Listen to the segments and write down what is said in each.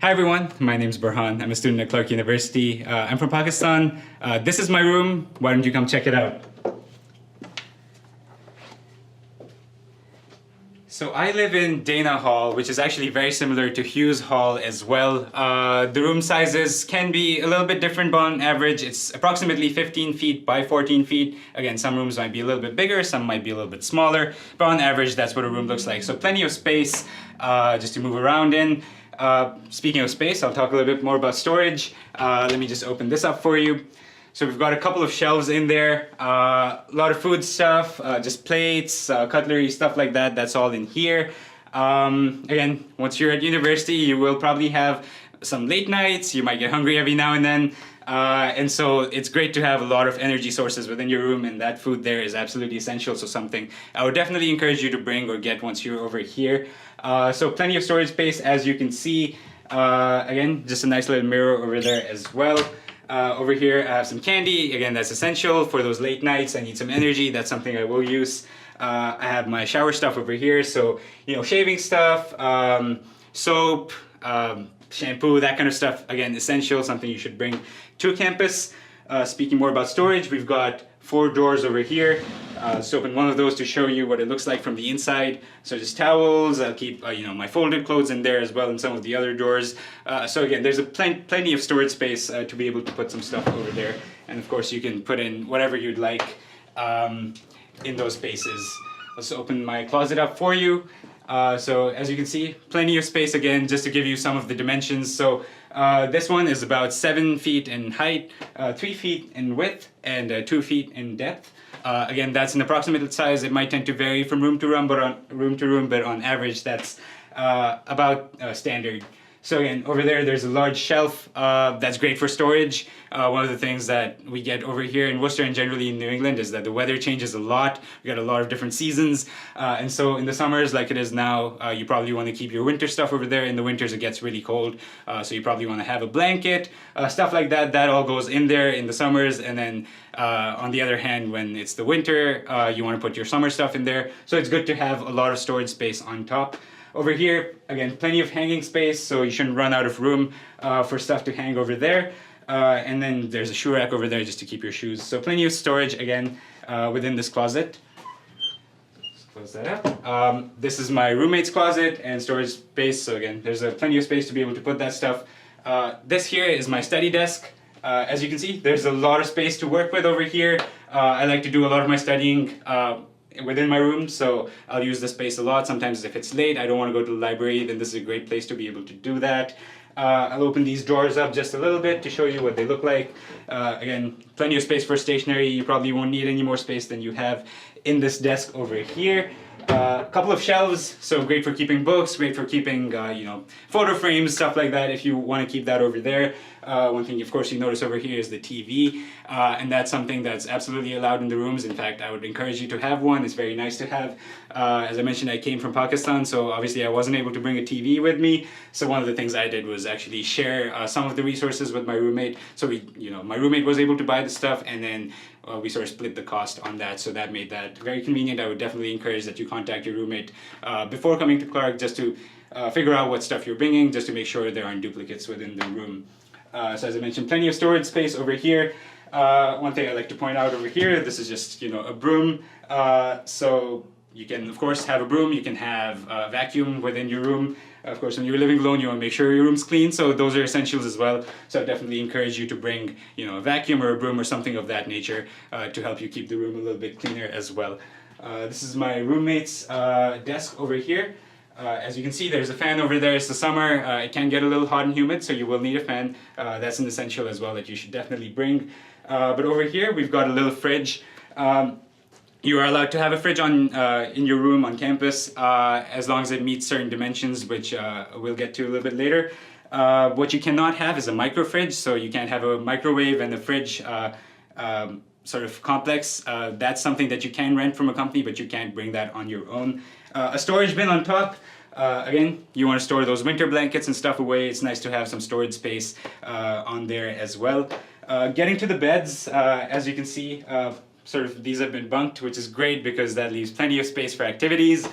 Hi everyone, my name is Burhan. I'm a student at Clark University. I'm from Pakistan. This is my room. Why don't you come check it out? So I live in Dana Hall, which is actually very similar to Hughes Hall as well. The room sizes can be a little bit different, but on average it's approximately 15 feet by 14 feet. Again, some rooms might be a little bit bigger, some might be a little bit smaller, but on average that's what a room looks like. So plenty of space just to move around in. Speaking of space, I'll talk a little bit more about storage. Let me just open this up for you. So we've got a couple of shelves in there, a lot of food stuff, just plates, cutlery, stuff like that. That's all in here. Again, once you're at university, you will probably have some late nights. You might get hungry every now and then. And so it's great to have a lot of energy sources within your room, and that food there is absolutely essential. So something I would definitely encourage you to bring or get once you're over here. So plenty of storage space, as you can see. Again, just a nice little mirror over there as well. Over here I have some candy. Again, that's essential for those late nights. I need some energy. That's something I will use. I have my shower stuff over here. So, you know, shaving stuff, soap, shampoo, that kind of stuff. Again, essential, something you should bring to campus. Speaking more about storage, we've got 4 drawers over here. Let's open one of those to show you what it looks like from the inside. So just towels. I'll keep you know, my folded clothes in there as well, in some of the other drawers. So again, there's plenty of storage space to be able to put some stuff over there. And of course you can put in whatever you'd like in those spaces. Let's open my closet up for you. So as you can see, plenty of space again, just to give you some of the dimensions. So this one is about 7 feet in height, 3 feet in width, and 2 feet in depth. Again, that's an approximate size. It might tend to vary from room to room, but on average, that's about standard. So again, over there, there's a large shelf that's great for storage. One of the things that we get over here in Worcester and generally in New England is that the weather changes a lot. We got a lot of different seasons. And so in the summers, like it is now, you probably want to keep your winter stuff over there. In the winters, it gets really cold. So you probably want to have a blanket, stuff like that. That all goes in there in the summers. And then on the other hand, when it's the winter, you want to put your summer stuff in there. So it's good to have a lot of storage space on top. Over here, again, plenty of hanging space, so you shouldn't run out of room for stuff to hang over there. And then there's a shoe rack over there just to keep your shoes. So plenty of storage, again, within this closet. Let's close that up. This is my roommate's closet and storage space. So again, there's plenty of space to be able to put that stuff. This here is my study desk. As you can see, there's a lot of space to work with over here. I like to do a lot of my studying within my room, so I'll use the space a lot. Sometimes if it's late, I don't want to go to the library, then this is a great place to be able to do that. I'll open these drawers up just a little bit to show you what they look like. Again, plenty of space for stationery. You probably won't need any more space than you have in this desk over here. A couple of shelves, so great for keeping books, great for keeping you know, photo frames, stuff like that if you want to keep that over there. One thing, of course, you notice over here is the TV, and that's something that's absolutely allowed in the rooms. In fact, I would encourage you to have one. It's very nice to have. As I mentioned, I came from Pakistan, so obviously I wasn't able to bring a TV with me. So one of the things I did was actually share some of the resources with my roommate. So my roommate was able to buy the stuff, and then we sort of split the cost on that, so that made that very convenient. I would definitely encourage that you contact your roommate before coming to Clark, just to figure out what stuff you're bringing, just to make sure there aren't duplicates within the room. So as I mentioned, plenty of storage space over here. One thing I like to point out over here, this is just, you know, a broom. So you can, of course, have a broom. You can have a vacuum within your room. Of course, when you're living alone, you want to make sure your room's clean. So those are essentials as well. So I definitely encourage you to bring, you know, a vacuum or a broom or something of that nature to help you keep the room a little bit cleaner as well. This is my roommate's desk over here. As you can see, there's a fan over there. It's the summer. It can get a little hot and humid, so you will need a fan. That's an essential as well that you should definitely bring. But over here, we've got a little fridge. You are allowed to have a fridge in your room on campus as long as it meets certain dimensions, which we'll get to a little bit later. What you cannot have is a micro fridge, so you can't have a microwave and a fridge sort of complex. That's something that you can rent from a company, but you can't bring that on your own. A storage bin on top. Again, you want to store those winter blankets and stuff away. It's nice to have some storage space on there as well. Getting to the beds, as you can see, sort of these have been bunked, which is great because that leaves plenty of space for activities.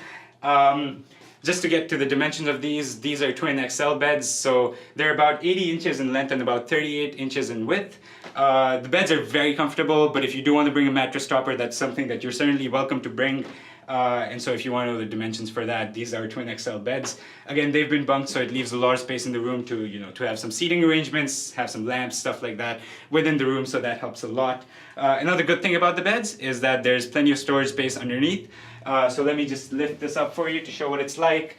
Just to get to the dimensions of these are twin XL beds, so they're about 80 inches in length and about 38 inches in width. The beds are very comfortable, but if you do want to bring a mattress topper, that's something that you're certainly welcome to bring. And so if you want to know the dimensions for that, these are twin XL beds. Again, they've been bunked, so it leaves a lot of space in the room to, to have some seating arrangements, have some lamps, stuff like that within the room, so that helps a lot. Another good thing about the beds is that there's plenty of storage space underneath. So let me just lift this up for you to show what it's like.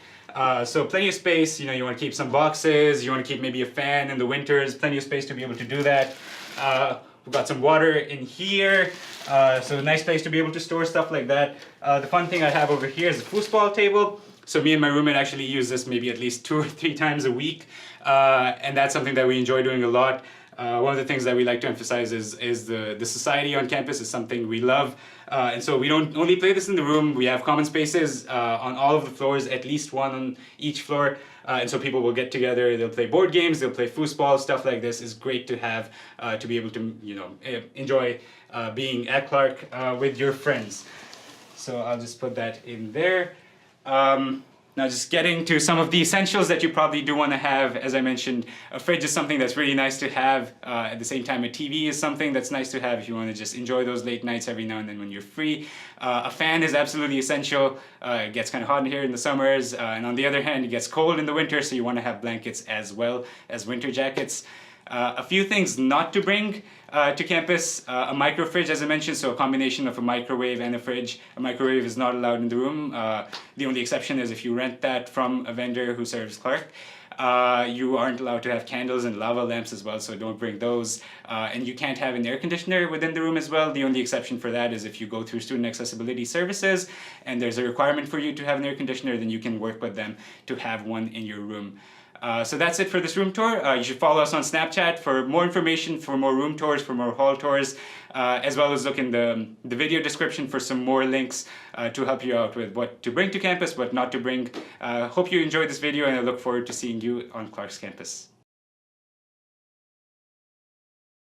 So plenty of space, you want to keep some boxes, you want to keep maybe a fan in the winters, plenty of space to be able to do that. We've got some water in here, so a nice place to be able to store stuff like that. The fun thing I have over here is a foosball table. So me and my roommate actually use this maybe at least 2 or 3 times a week, and that's something that we enjoy doing a lot. One of the things that we like to emphasize is the society on campus is something we love. And so we don't only play this in the room, we have common spaces on all of the floors, at least one on each floor. And so people will get together, they'll play board games, they'll play foosball, stuff like this is great to have, to be able to, enjoy being at Clark with your friends. So I'll just put that in there. Now just getting to some of the essentials that you probably do want to have. As I mentioned, a fridge is something that's really nice to have. At the same time, a TV is something that's nice to have if you want to just enjoy those late nights every now and then when you're free. A fan is absolutely essential. It gets kind of hot in here in the summers, and on the other hand, it gets cold in the winter, so you want to have blankets as well as winter jackets. A few things not to bring to campus. A micro fridge, as I mentioned, so a combination of a microwave and a fridge. A microwave is not allowed in the room. The only exception is if you rent that from a vendor who serves Clark. You aren't allowed to have candles and lava lamps as well, so don't bring those. And you can't have an air conditioner within the room as well. The only exception for that is if you go through student accessibility services and there's a requirement for you to have an air conditioner, then you can work with them to have one in your room. So that's it for this room tour. You should follow us on Snapchat for more information, for more room tours, for more hall tours, as well as look in the video description for some more links to help you out with what to bring to campus, what not to bring. Hope you enjoyed this video, and I look forward to seeing you on Clark's campus.